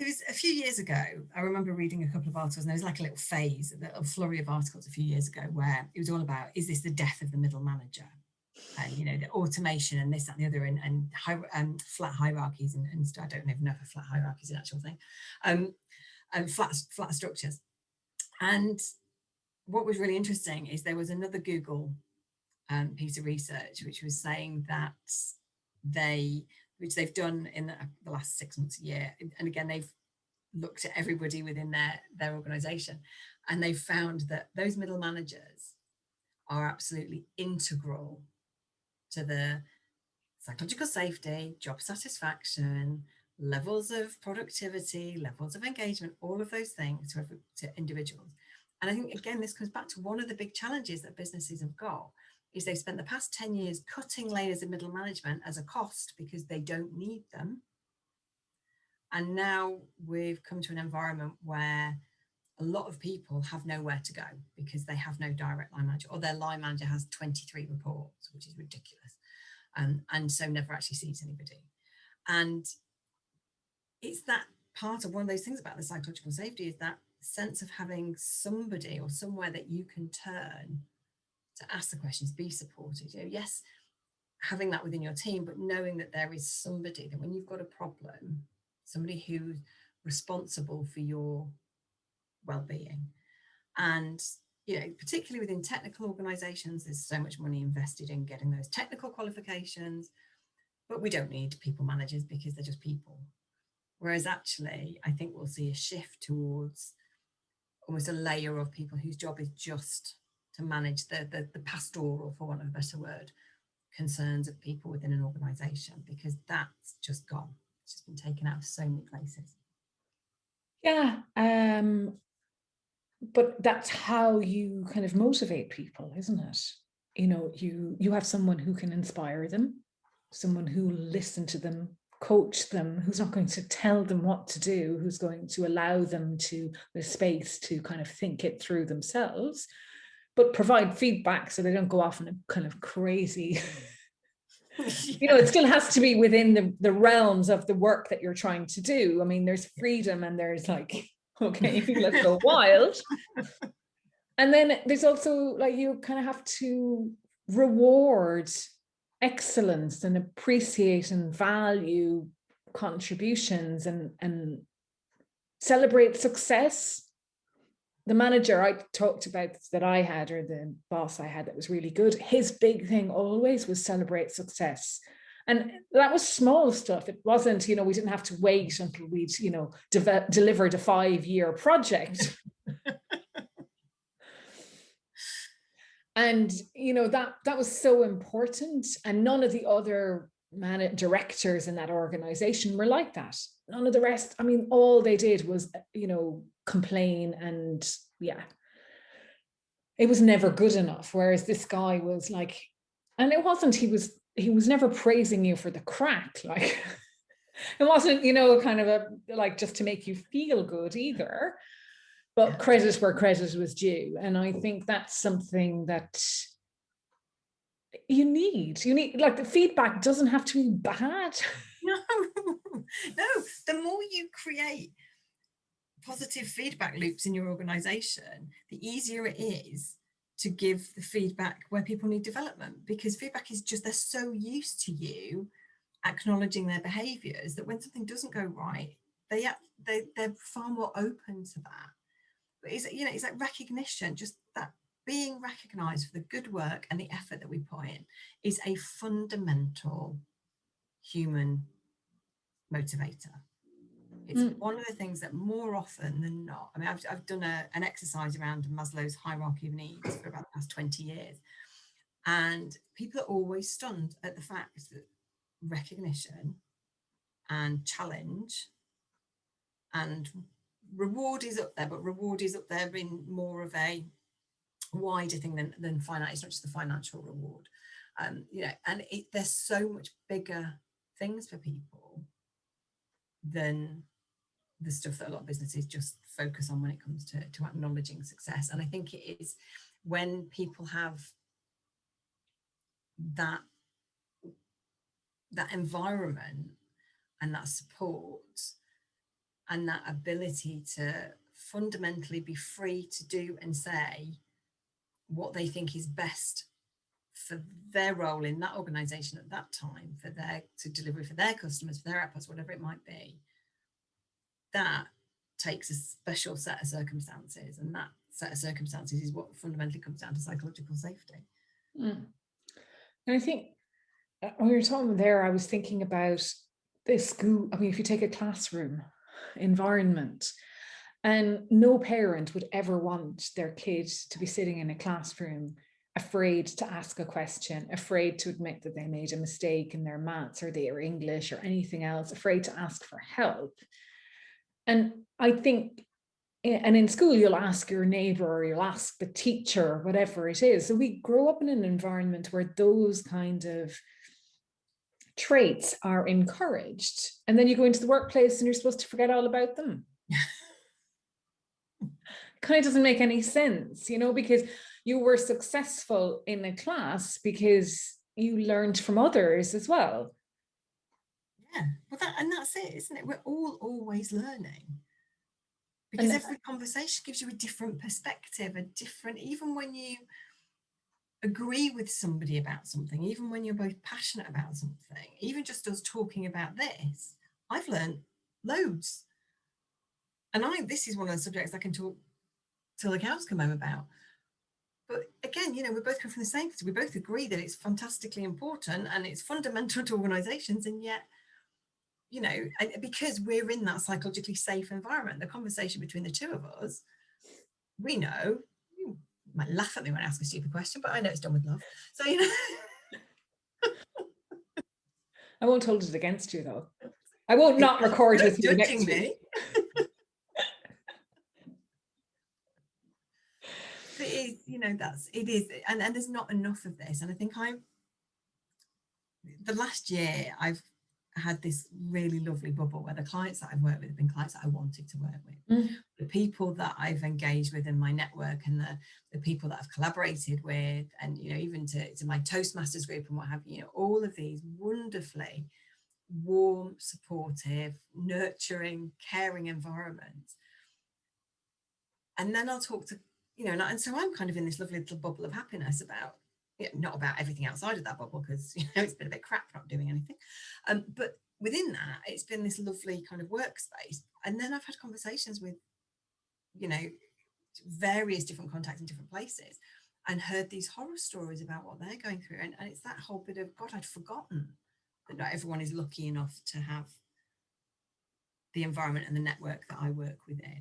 It was a few years ago. I remember reading a couple of articles, and there was like a little phase, a little flurry of articles a few years ago where it was all about, is this the death of the middle manager? And, you know, the automation and this, that, and the other, and flat hierarchies and I don't even know if a flat hierarchy is an actual thing, and flat structures. And what was really interesting is there was another Google piece of research which was saying that which they've done in the last 6 months, a year, and again they've looked at everybody within their organization, and they've found that those middle managers are absolutely integral to the psychological safety, job satisfaction, levels of productivity, levels of engagement, all of those things to individuals. And I think, again, this comes back to one of the big challenges that businesses have got, is they've spent the past 10 years cutting layers of middle management as a cost because they don't need them. And now we've come to an environment where a lot of people have nowhere to go because they have no direct line manager, or their line manager has 23 reports, which is ridiculous, and so never actually sees anybody. And it's that part of one of those things about the psychological safety, is that sense of having somebody or somewhere that you can turn to ask the questions, be supported. You know, yes, having that within your team, but knowing that there is somebody that when you've got a problem, somebody who's responsible for your well-being. And, you know, particularly within technical organizations, there's so much money invested in getting those technical qualifications, but we don't need people managers because they're just people. Whereas actually, I think we'll see a shift towards almost a layer of people whose job is just to manage the pastoral, for want of a better word, concerns of people within an organization, because that's just gone. It's just been taken out of so many places. Yeah, but that's how you kind of motivate people, isn't it? You know, you have someone who can inspire them, someone who will listen to them, coach them, who's not going to tell them what to do, who's going to allow them to the space to kind of think it through themselves, but provide feedback so they don't go off in a kind of crazy you know, it still has to be within the realms of the work that you're trying to do. I mean, there's freedom and there's like, okay, let's go wild. And then there's also like, you kind of have to reward excellence and appreciate and value contributions and celebrate success. The manager I talked about that I had, or the boss I had that was really good, his big thing always was celebrate success. And that was small stuff. It wasn't, you know, we didn't have to wait until we'd, you know, delivered a 5-year project. And, you know, that was so important. And none of the other directors in that organization were like that. None of the rest, I mean, all they did was, you know, complain, and yeah, it was never good enough. Whereas this guy was like, and it wasn't, he was never praising you for the crack. Like, it wasn't, you know, kind of a, like, just to make you feel good either. But credit where credit was due. And I think that's something that you need, like, the feedback doesn't have to be bad. No, the more you create positive feedback loops in your organization, the easier it is to give the feedback where people need development, because feedback is just, they're so used to you acknowledging their behaviors that when something doesn't go right, they're far more open to that. But it's, you know, it's like recognition, just that being recognized for the good work and the effort that we put in is a fundamental human motivator. It's one of the things that more often than not, I mean, I've done an exercise around Maslow's hierarchy of needs for about the past 20 years. And people are always stunned at the fact that recognition and challenge and reward is up there, but reward is up there in more of a wider thing than finance. It's not just the financial reward. You know, and there's so much bigger things for people than the stuff that a lot of businesses just focus on when it comes to acknowledging success. And I think it is when people have that environment and that support and that ability to fundamentally be free to do and say what they think is best for their role in that organization at that time, for their to deliver for their customers, for their outputs, whatever it might be, that takes a special set of circumstances, and that set of circumstances is what fundamentally comes down to psychological safety. And I think when you were talking there, I was thinking about the school. I mean, if you take a classroom environment, and no parent would ever want their kid to be sitting in a classroom afraid to ask a question, afraid to admit that they made a mistake in their maths or their English or anything else, afraid to ask for help. And I think, and in school, you'll ask your neighbor or you'll ask the teacher, whatever it is. So we grow up in an environment where those kind of traits are encouraged. And then you go into the workplace and you're supposed to forget all about them. Kind of doesn't make any sense, you know, because you were successful in a class because you learned from others as well. Yeah, well, that's it, isn't it? We're all always learning, because every conversation gives you a different perspective, a different, even when you agree with somebody about something, even when you're both passionate about something, even just us talking about this, I've learned loads. And this is one of the subjects I can talk till the cows come home about. But again, you know, we both come from the same place. We both agree that it's fantastically important and it's fundamental to organizations. And yet, you know, because we're in that psychologically safe environment, the conversation between the two of us, we know, you might laugh at me when I ask a stupid question, but I know it's done with love. So, you know. I won't hold it against you, though. I won't not record with you next week. But it is, you know, it is, and there's not enough of this. And I think the last year I've had this really lovely bubble where the clients that I've worked with have been clients that I wanted to work with. The people that I've engaged with in my network, and the people that I've collaborated with, and, you know, even to my Toastmasters group and what have you, you know, all of these wonderfully warm, supportive, nurturing, caring environments. And then I'll talk to, you know, and so I'm kind of in this lovely little bubble of happiness about, you know, not about everything outside of that bubble, because, you know, it's been a bit crap not doing anything. But within that, it's been this lovely kind of workspace. And then I've had conversations with, you know, various different contacts in different places, and heard these horror stories about what they're going through. And it's that whole bit of, God, I'd forgotten that not everyone is lucky enough to have the environment and the network that I work within.